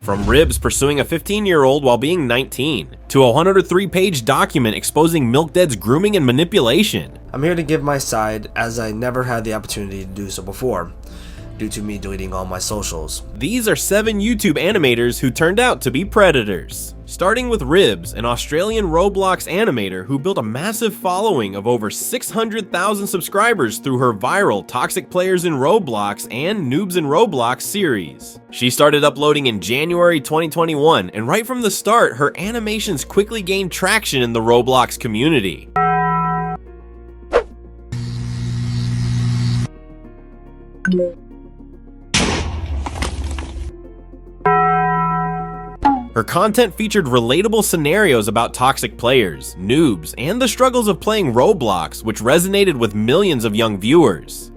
From Ribs pursuing a 15-year-old while being 19, to a 103-page document exposing MilkDead's grooming and manipulation. I'm here to give my side, as I never had the opportunity to do so before, due to me deleting all my socials. These are 7 YouTube animators who turned out to be predators. Starting with Ribs, an Australian Roblox animator who built a massive following of over 600,000 subscribers through her viral Toxic Players in Roblox and Noobs in Roblox series. She started uploading in January 2021, and right from the start, her animations quickly gained traction in the Roblox community. Her content featured relatable scenarios about toxic players, noobs, and the struggles of playing Roblox, which resonated with millions of young viewers.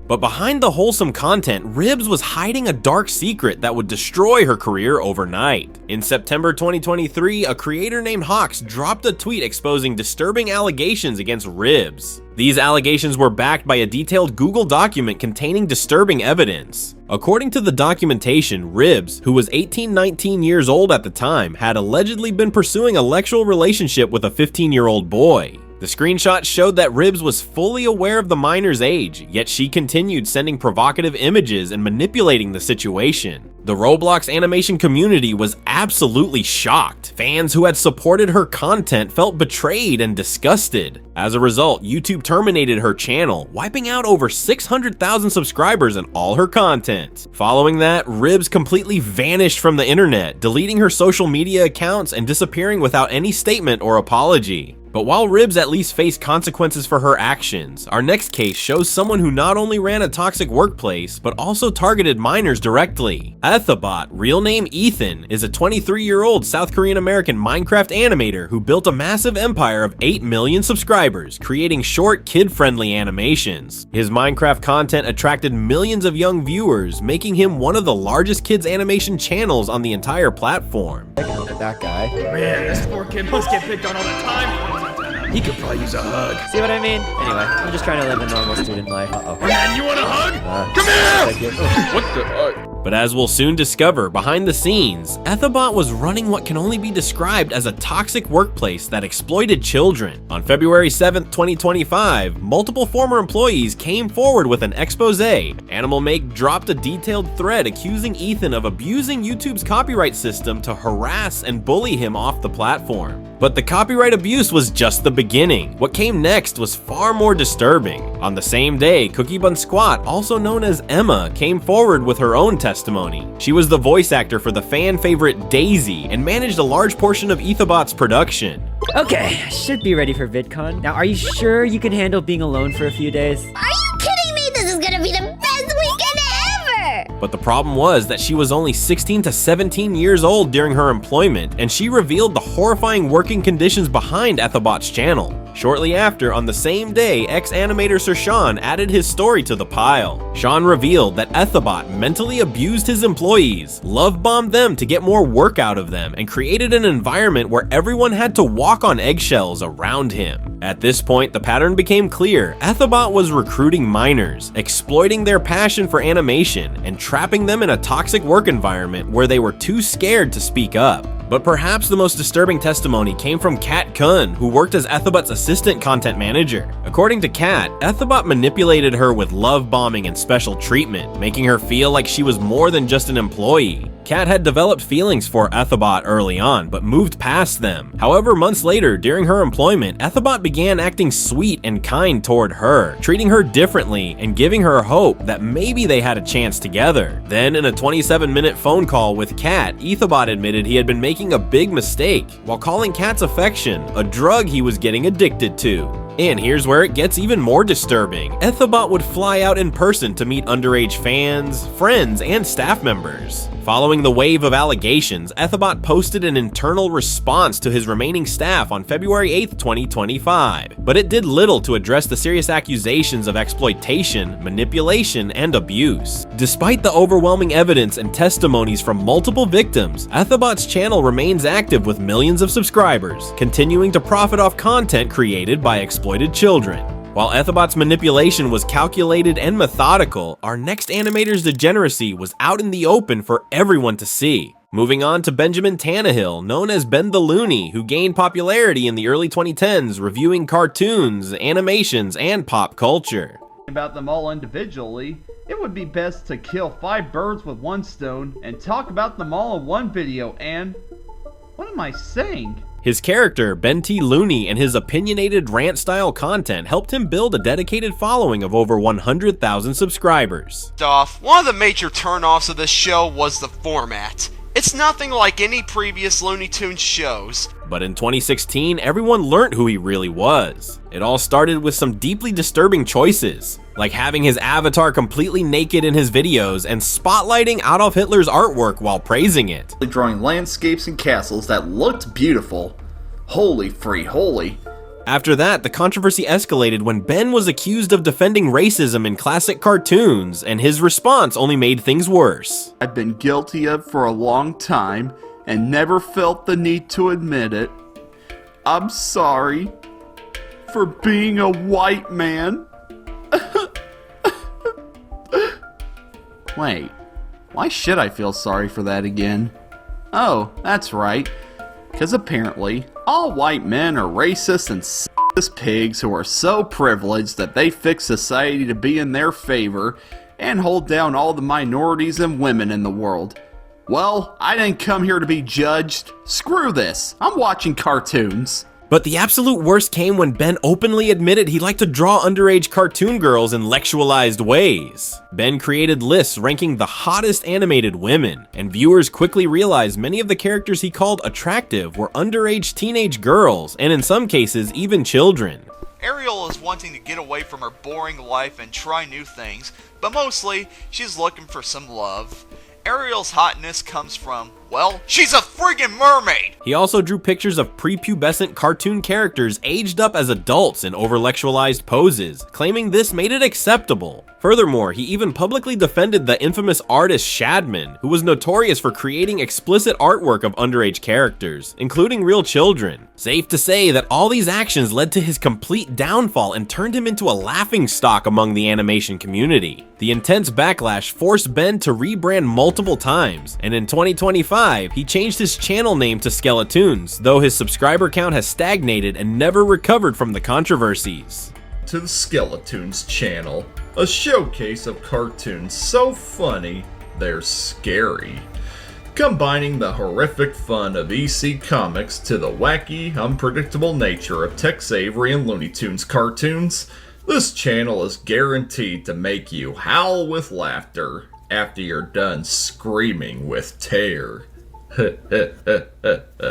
But behind the wholesome content, Ribs was hiding a dark secret that would destroy her career overnight. In September 2023, a creator named Hawks dropped a tweet exposing disturbing allegations against Ribs. These allegations were backed by a detailed Google document containing disturbing evidence. According to the documentation, Ribs, who was 19 years old at the time, had allegedly been pursuing a sexual relationship with a 15-year-old boy. The screenshot showed that Ribs was fully aware of the minor's age, yet she continued sending provocative images and manipulating the situation. The Roblox animation community was absolutely shocked. Fans who had supported her content felt betrayed and disgusted. As a result, YouTube terminated her channel, wiping out over 600,000 subscribers and all her content. Following that, Ribs completely vanished from the internet, deleting her social media accounts and disappearing without any statement or apology. But while Ribs at least faced consequences for her actions, our next case shows someone who not only ran a toxic workplace, but also targeted minors directly. Ethobot, real name Ethan, is a 23-year-old South Korean-American Minecraft animator who built a massive empire of 8 million subscribers, creating short, kid-friendly animations. His Minecraft content attracted millions of young viewers, making him one of the largest kids animation channels on the entire platform. Look at that guy. Man, this poor kid must get picked on all the time. He could probably use a hug. See what I mean? Anyway, I'm just trying to live a normal student life. Uh-oh. Man, you want a hug? Come here! What the? But as we'll soon discover, behind the scenes, Ethobot was running what can only be described as a toxic workplace that exploited children. On February 7th, 2025, multiple former employees came forward with an expose. Animal Make dropped a detailed thread accusing Ethan of abusing YouTube's copyright system to harass and bully him off the platform. But the copyright abuse was just the beginning. What came next was far more disturbing. On the same day, Cookie Bun Squat, also known as Emma, came forward with her own testimony. She was the voice actor for the fan favorite Daisy and managed a large portion of Ethobot's production. Okay, I should be ready for VidCon. Now, are you sure you can handle being alone for a few days? Are you kidding me? This is gonna be the best weekend ever! But the problem was that she was only 16 to 17 years old during her employment, and she revealed the horrifying working conditions behind Ethobot's channel. Shortly after, on the same day, ex-animator Sir Sean added his story to the pile. Sean revealed that Ethobot mentally abused his employees, love-bombed them to get more work out of them, and created an environment where everyone had to walk on eggshells around him. At this point, the pattern became clear. Ethobot was recruiting minors, exploiting their passion for animation, and trapping them in a toxic work environment where they were too scared to speak up. But perhaps the most disturbing testimony came from Kat Kun, who worked as Ethobot's assistant content manager. According to Kat, Ethobot manipulated her with love bombing and special treatment, making her feel like she was more than just an employee. Kat had developed feelings for Ethobot early on, but moved past them. However, months later, during her employment, Ethobot began acting sweet and kind toward her, treating her differently and giving her hope that maybe they had a chance together. Then, in a 27-minute phone call with Kat, Ethobot admitted he had been making a big mistake while calling Kat's affection a drug he was getting addicted to. And here's where it gets even more disturbing. Ethobot would fly out in person to meet underage fans, friends, and staff members. Following the wave of allegations, Ethobot posted an internal response to his remaining staff on February 8, 2025, but it did little to address the serious accusations of exploitation, manipulation, and abuse. Despite the overwhelming evidence and testimonies from multiple victims, Ethobot's channel remains active with millions of subscribers, continuing to profit off content created by exploited children. While Ethobot's manipulation was calculated and methodical, our next animator's degeneracy was out in the open for everyone to see. Moving on to Benjamin Tannehill, known as Ben the Looney, who gained popularity in the early 2010s reviewing cartoons, animations, and pop culture. About them all individually, it would be best to kill 5 birds with 1 stone and talk about them all in one video and... what am I saying? His character, Ben T. Looney, and his opinionated rant-style content helped him build a dedicated following of over 100,000 subscribers. One of the major turnoffs of this show was the format. It's nothing like any previous Looney Tunes shows. But in 2016, everyone learned who he really was. It all started with some deeply disturbing choices, like having his avatar completely naked in his videos and spotlighting Adolf Hitler's artwork while praising it. Drawing landscapes and castles that looked beautiful. Holy free holy. After that, the controversy escalated when Ben was accused of defending racism in classic cartoons, and his response only made things worse. I've been guilty of for a long time and never felt the need to admit it. I'm sorry for being a white man. Wait, why should I feel sorry for that again? Oh, that's right. Because apparently, all white men are racist and sexist pigs who are so privileged that they fix society to be in their favor and hold down all the minorities and women in the world. Well, I didn't come here to be judged. Screw this. I'm watching cartoons. But the absolute worst came when Ben openly admitted he liked to draw underage cartoon girls in sexualized ways. Ben created lists ranking the hottest animated women, and viewers quickly realized many of the characters he called attractive were underage teenage girls, and in some cases, even children. Ariel is wanting to get away from her boring life and try new things, but mostly, she's looking for some love. Ariel's hotness comes from, well, she's a friggin' mermaid! He also drew pictures of prepubescent cartoon characters aged up as adults in over-sexualized poses, claiming this made it acceptable. Furthermore, he even publicly defended the infamous artist Shadman, who was notorious for creating explicit artwork of underage characters, including real children. Safe to say that all these actions led to his complete downfall and turned him into a laughingstock among the animation community. The intense backlash forced Ben to rebrand multiple times, and in 2025, he changed his channel name to Skeletoons, though his subscriber count has stagnated and never recovered from the controversies. To the Skeletoons channel, a showcase of cartoons so funny, they're scary. Combining the horrific fun of EC Comics to the wacky, unpredictable nature of Tex Avery and Looney Tunes cartoons, this channel is guaranteed to make you howl with laughter after you're done screaming with terror.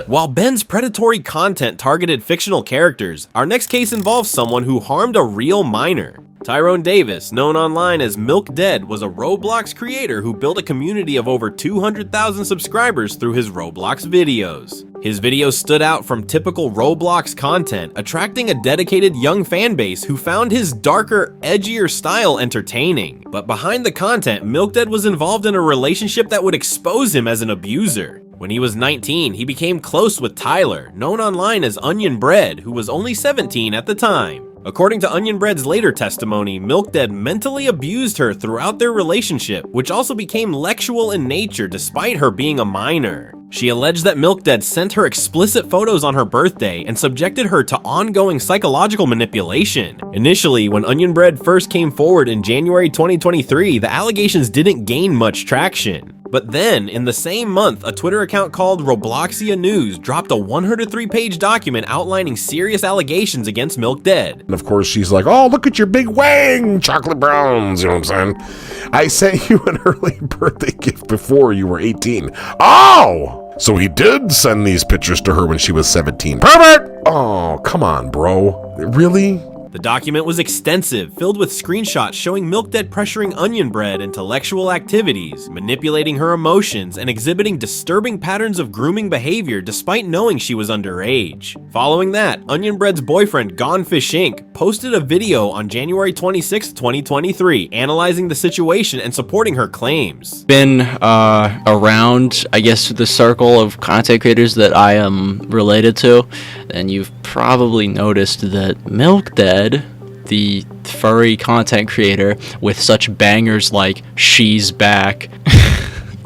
While Ben's predatory content targeted fictional characters, our next case involves someone who harmed a real minor. Tyrone Davis, known online as Milk Dead, was a Roblox creator who built a community of over 200,000 subscribers through his Roblox videos. His videos stood out from typical Roblox content, attracting a dedicated young fan base who found his darker, edgier style entertaining. But behind the content, Milk Dead was involved in a relationship that would expose him as an abuser. When he was 19, he became close with Tyler, known online as Onion Bread, who was only 17 at the time. According to Onion Bread's later testimony, Milk Dead mentally abused her throughout their relationship, which also became sexual in nature despite her being a minor. She alleged that Milk Dead sent her explicit photos on her birthday and subjected her to ongoing psychological manipulation. Initially, when Onion Bread first came forward in January 2023, the allegations didn't gain much traction. But then, in the same month, a Twitter account called Robloxia News dropped a 103-page document outlining serious allegations against Milk Dead. And of course, she's like, oh, look at your big wang, chocolate browns, you know what I'm saying? I sent you an early birthday gift before you were 18. Oh! So he did send these pictures to her when she was 17. Perfect! Oh, come on, bro. Really? The document was extensive, filled with screenshots showing Milkdead pressuring Onion Bread into intellectual activities, manipulating her emotions, and exhibiting disturbing patterns of grooming behavior despite knowing she was underage. Following that, Onion Bread's boyfriend, Gonefish Inc., posted a video on January 26, 2023, analyzing the situation and supporting her claims. Been around, I guess, the circle of content creators that I am related to, and you've probably noticed that Milkdead, the furry content creator with such bangers like She's Back,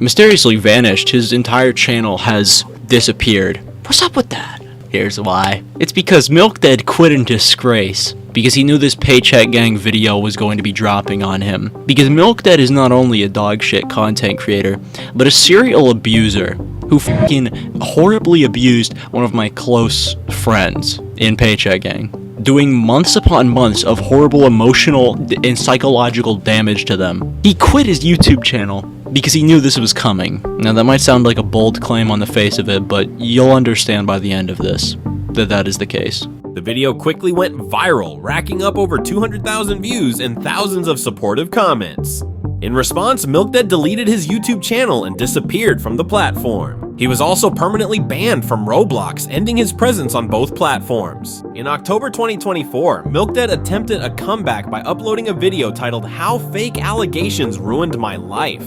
mysteriously vanished. His entire channel has disappeared. What's up with that? Here's why. It's because Milkdead quit in disgrace because he knew this Paycheck Gang video was going to be dropping on him. Because Milkdead is not only a dogshit content creator, but a serial abuser who fucking horribly abused one of my close friends in Paycheck Gang, doing months upon months of horrible emotional and psychological damage to them. He quit his YouTube channel because he knew this was coming. Now that might sound like a bold claim on the face of it, but you'll understand by the end of this that that is the case. The video quickly went viral, racking up over 200,000 views and thousands of supportive comments. In response, Milkdead deleted his YouTube channel and disappeared from the platform. He was also permanently banned from Roblox, ending his presence on both platforms. In October 2024, Milkdead attempted a comeback by uploading a video titled "How Fake Allegations Ruined My Life."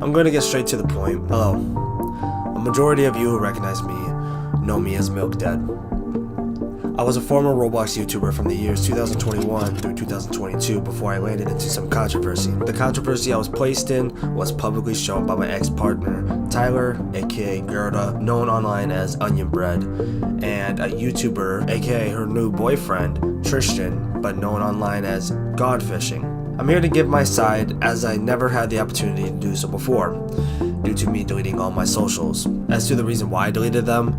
I'm going to get straight to the point. Hello. A majority of you who recognize me know me as Milkdead. I was a former Roblox YouTuber from the years 2021 through 2022 before I landed into some controversy. The controversy I was placed in was publicly shown by my ex-partner, Tyler, aka Gerda, known online as Onion Bread, and a YouTuber, aka her new boyfriend, Tristan, but known online as Godfishing. I'm here to give my side as I never had the opportunity to do so before, due to me deleting all my socials. As to the reason why I deleted them,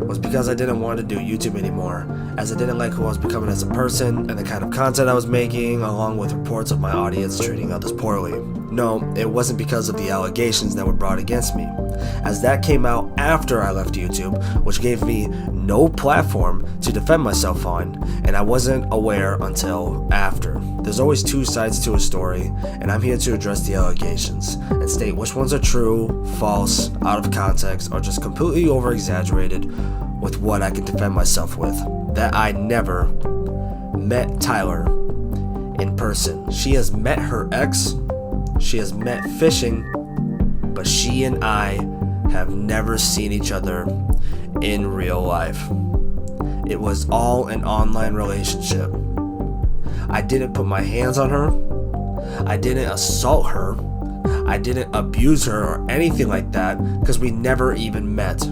was because I didn't want to do YouTube anymore, as I didn't like who I was becoming as a person and the kind of content I was making, along with reports of my audience treating others poorly. No, it wasn't because of the allegations that were brought against me, as that came out after I left YouTube, which gave me no platform to defend myself on, and I wasn't aware until after. There's always two sides to a story, and I'm here to address the allegations and state which ones are true, false, out of context, or just completely over-exaggerated with what I can defend myself with. That I never met Tyler in person. She has met her ex, she has met Fishing, but she and I have never seen each other in real life. It was all an online relationship. I didn't put my hands on her, I didn't assault her, I didn't abuse her or anything like that, because we never even met.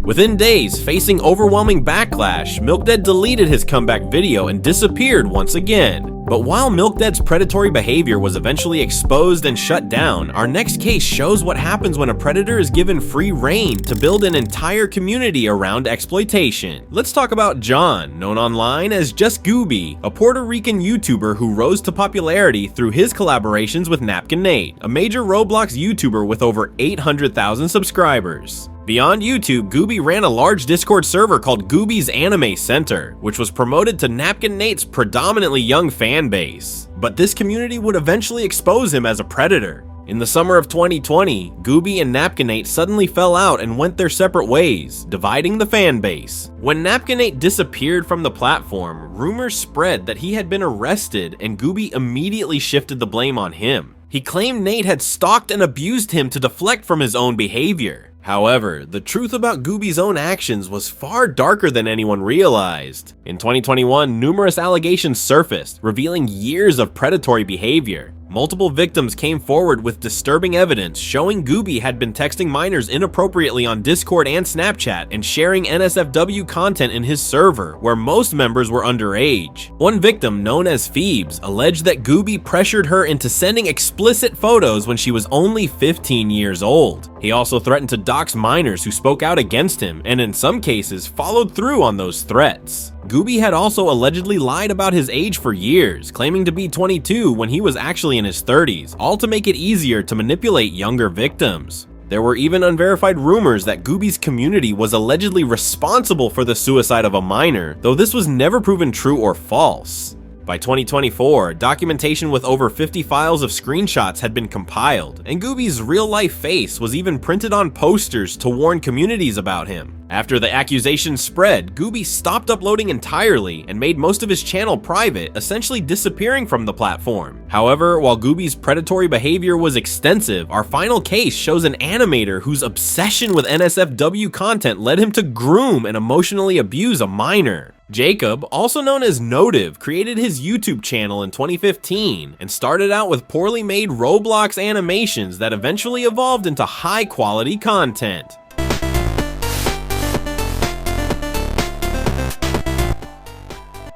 Within days, facing overwhelming backlash, Milkdead deleted his comeback video and disappeared once again. But while Milkdead's predatory behavior was eventually exposed and shut down, our next case shows what happens when a predator is given free reign to build an entire community around exploitation. Let's talk about John, known online as Just Gooby, a Puerto Rican YouTuber who rose to popularity through his collaborations with Napkin Nate, a major Roblox YouTuber with over 800,000 subscribers. Beyond YouTube, Gooby ran a large Discord server called Gooby's Anime Center, which was promoted to Napkin Nate's predominantly young fan base. But this community would eventually expose him as a predator. In the summer of 2020, Gooby and Napkin Nate suddenly fell out and went their separate ways, dividing the fan base. When Napkin Nate disappeared from the platform, rumors spread that he had been arrested, and Gooby immediately shifted the blame on him. He claimed Nate had stalked and abused him to deflect from his own behavior. However, the truth about Gooby's own actions was far darker than anyone realized. In 2021, numerous allegations surfaced, revealing years of predatory behavior. Multiple victims came forward with disturbing evidence showing Gooby had been texting minors inappropriately on Discord and Snapchat and sharing NSFW content in his server, where most members were underage. One victim, known as Phoebes, alleged that Gooby pressured her into sending explicit photos when she was only 15 years old. He also threatened to dox minors who spoke out against him, and in some cases followed through on those threats. Gooby had also allegedly lied about his age for years, claiming to be 22 when he was actually in his 30s, all to make it easier to manipulate younger victims. There were even unverified rumors that Gooby's community was allegedly responsible for the suicide of a minor, though this was never proven true or false. By 2024, documentation with over 50 files of screenshots had been compiled, and Gooby's real-life face was even printed on posters to warn communities about him. After the accusations spread, Gooby stopped uploading entirely and made most of his channel private, essentially disappearing from the platform. However, while Gooby's predatory behavior was extensive, our final case shows an animator whose obsession with NSFW content led him to groom and emotionally abuse a minor. Jacob, also known as Notive, created his YouTube channel in 2015 and started out with poorly made Roblox animations that eventually evolved into high-quality content.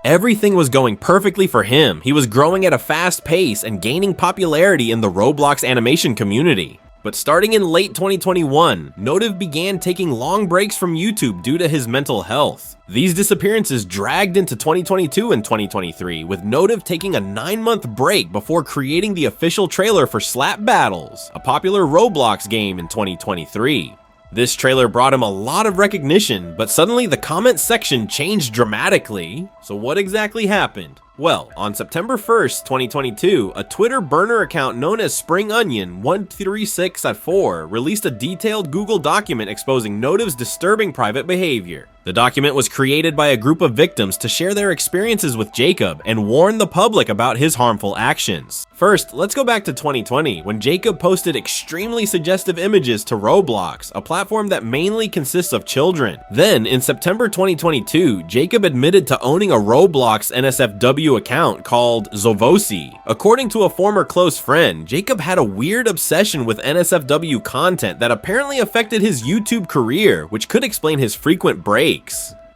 Everything was going perfectly for him. He was growing at a fast pace and gaining popularity in the Roblox animation community. But starting in late 2021, Notive began taking long breaks from YouTube due to his mental health. These disappearances dragged into 2022 and 2023, with Notive taking a 9-month break before creating the official trailer for Slap Battles, a popular Roblox game in 2023. This trailer brought him a lot of recognition, but suddenly the comment section changed dramatically. So what exactly happened? Well, on September 1st, 2022, a Twitter burner account known as SpringOnion136@4 released a detailed Google document exposing Notive's disturbing private behavior. The document was created by a group of victims to share their experiences with Jacob and warn the public about his harmful actions. First, let's go back to 2020, when Jacob posted extremely suggestive images to Roblox, a platform that mainly consists of children. Then, in September 2022, Jacob admitted to owning a Roblox NSFW account called Zovosi. According to a former close friend, Jacob had a weird obsession with NSFW content that apparently affected his YouTube career, which could explain his frequent breaks.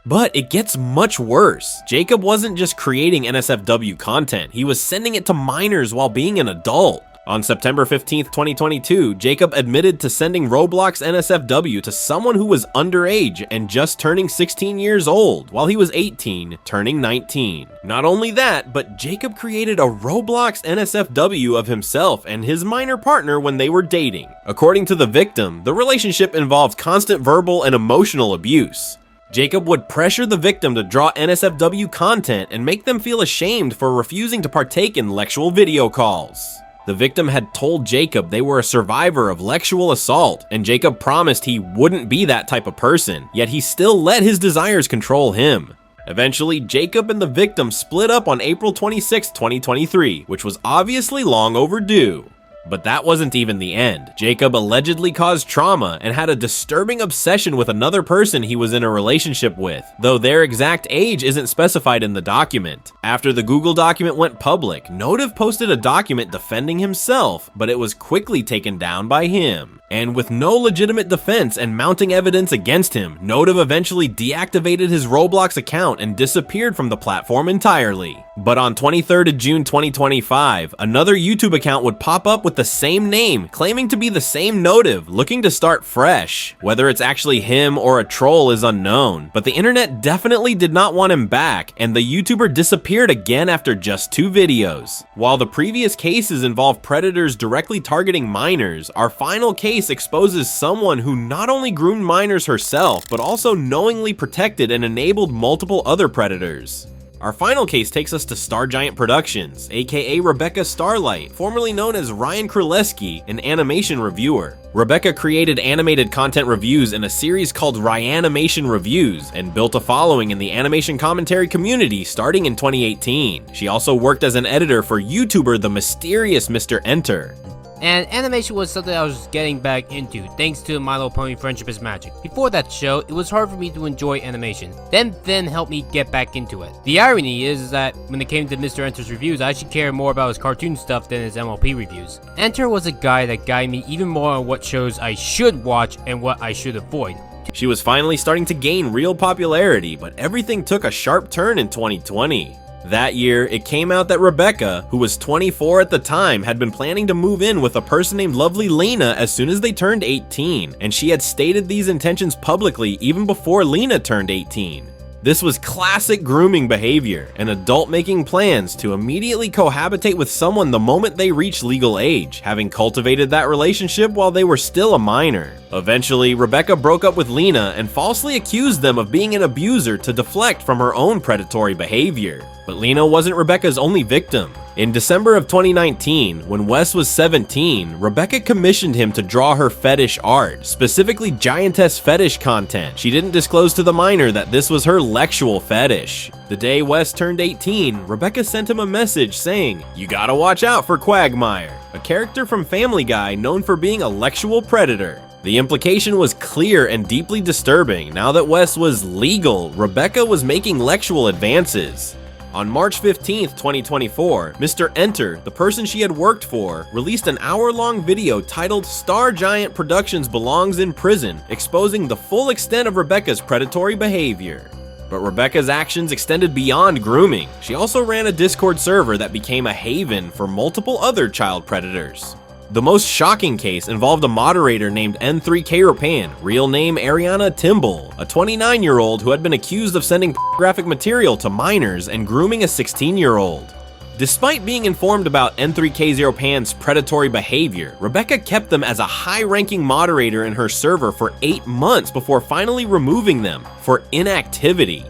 But it gets much worse. Jacob wasn't just creating NSFW content, he was sending it to minors while being an adult. On September 15th, 2022, Jacob admitted to sending Roblox NSFW to someone who was underage and just turning 16 years old, while he was 18, turning 19. Not only that, but Jacob created a Roblox NSFW of himself and his minor partner when they were dating. According to the victim, the relationship involved constant verbal and emotional abuse. Jacob would pressure the victim to draw NSFW content and make them feel ashamed for refusing to partake in lectual video calls. The victim had told Jacob they were a survivor of lectual assault, and Jacob promised he wouldn't be that type of person, yet he still let his desires control him. Eventually, Jacob and the victim split up on April 26, 2023, which was obviously long overdue. But that wasn't even the end. Jacob allegedly caused trauma and had a disturbing obsession with another person he was in a relationship with, though their exact age isn't specified in the document. After the Google document went public, Notive posted a document defending himself, but it was quickly taken down by him. And with no legitimate defense and mounting evidence against him, Notive eventually deactivated his Roblox account and disappeared from the platform entirely. But on 23rd of June 2025, another YouTube account would pop up with the same name, claiming to be the same Notive, looking to start fresh. Whether it's actually him or a troll is unknown, but the internet definitely did not want him back, and the YouTuber disappeared again after just 2 videos. While the previous cases involved predators directly targeting minors, our final case exposes someone who not only groomed minors herself, but also knowingly protected and enabled multiple other predators. Our final case takes us to Star Giant Productions, aka Rebecca Starlight, formerly known as Ryan Kraleski, an animation reviewer. Rebecca created animated content reviews in a series called Ryanimation Reviews and built a following in the animation commentary community starting in 2018. She also worked as an editor for YouTuber The Mysterious Mr. Enter. And animation was something I was getting back into, thanks to My Little Pony Friendship is Magic. Before that show, it was hard for me to enjoy animation. Then helped me get back into it. The irony is that when it came to Mr. Enter's reviews, I should care more about his cartoon stuff than his MLP reviews. Enter was a guy that guided me even more on what shows I should watch and what I should avoid. She was finally starting to gain real popularity, but everything took a sharp turn in 2020. That year, it came out that Rebecca, who was 24 at the time, had been planning to move in with a person named Lovely Lena as soon as they turned 18, and she had stated these intentions publicly even before Lena turned 18. This was classic grooming behavior, an adult making plans to immediately cohabitate with someone the moment they reach legal age, having cultivated that relationship while they were still a minor. Eventually, Rebecca broke up with Lena and falsely accused them of being an abuser to deflect from her own predatory behavior. But Lena wasn't Rebecca's only victim. In December of 2019, when Wes was 17, Rebecca commissioned him to draw her fetish art, specifically giantess fetish content. She didn't disclose to the minor that this was her lectual fetish. The day Wes turned 18, Rebecca sent him a message saying, "You gotta watch out for Quagmire," a character from Family Guy known for being a lectual predator. The implication was clear and deeply disturbing. Now that Wes was legal, Rebecca was making lectual advances. On March 15th, 2024, Mr. Enter, the person she had worked for, released an hour-long video titled "Star Giant Productions Belongs in Prison," exposing the full extent of Rebecca's predatory behavior. But Rebecca's actions extended beyond grooming. She also ran a Discord server that became a haven for multiple other child predators. The most shocking case involved a moderator named N3K, real name Ariana Timble, a 29-year-old who had been accused of sending pornographic material to minors and grooming a 16-year-old. Despite being informed about N3K predatory behavior, Rebecca kept them as a high-ranking moderator in her server for 8 months before finally removing them for inactivity.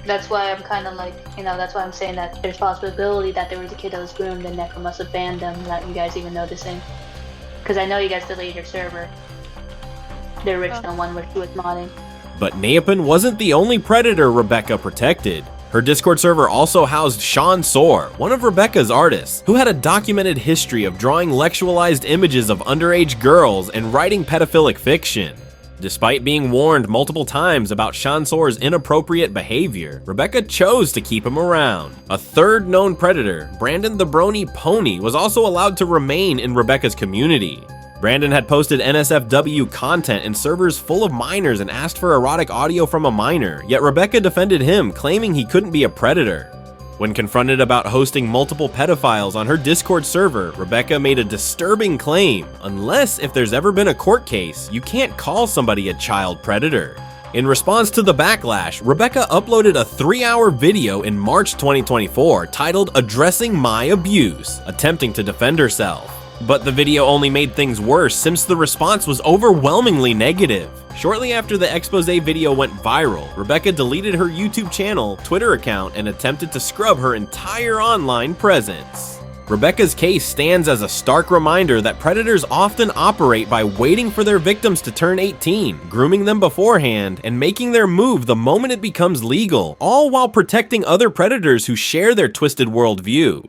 That's why I'm kind of like, that's why I'm saying that there's possibility that there was a kid that was groomed and Necro must have banned them without you guys even noticing. Because I know you guys deleted your server. The original one where she was modding. But Neopin wasn't the only predator Rebecca protected. Her Discord server also housed Sean Soar, one of Rebecca's artists, who had a documented history of drawing lectualized images of underage girls and writing pedophilic fiction. Despite being warned multiple times about Sean Soar's inappropriate behavior, Rebecca chose to keep him around. A third known predator, Brandon the Brony Pony, was also allowed to remain in Rebecca's community. Brandon had posted NSFW content in servers full of minors and asked for erotic audio from a minor, yet Rebecca defended him, claiming he couldn't be a predator. When confronted about hosting multiple pedophiles on her Discord server, Rebecca made a disturbing claim: unless if there's ever been a court case, you can't call somebody a child predator. In response to the backlash, Rebecca uploaded a 3-hour video in March 2024 titled "Addressing My Abuse," attempting to defend herself. But the video only made things worse since the response was overwhelmingly negative. Shortly after the expose video went viral, Rebecca deleted her YouTube channel, Twitter account, and attempted to scrub her entire online presence. Rebecca's case stands as a stark reminder that predators often operate by waiting for their victims to turn 18, grooming them beforehand, and making their move the moment it becomes legal, all while protecting other predators who share their twisted worldview.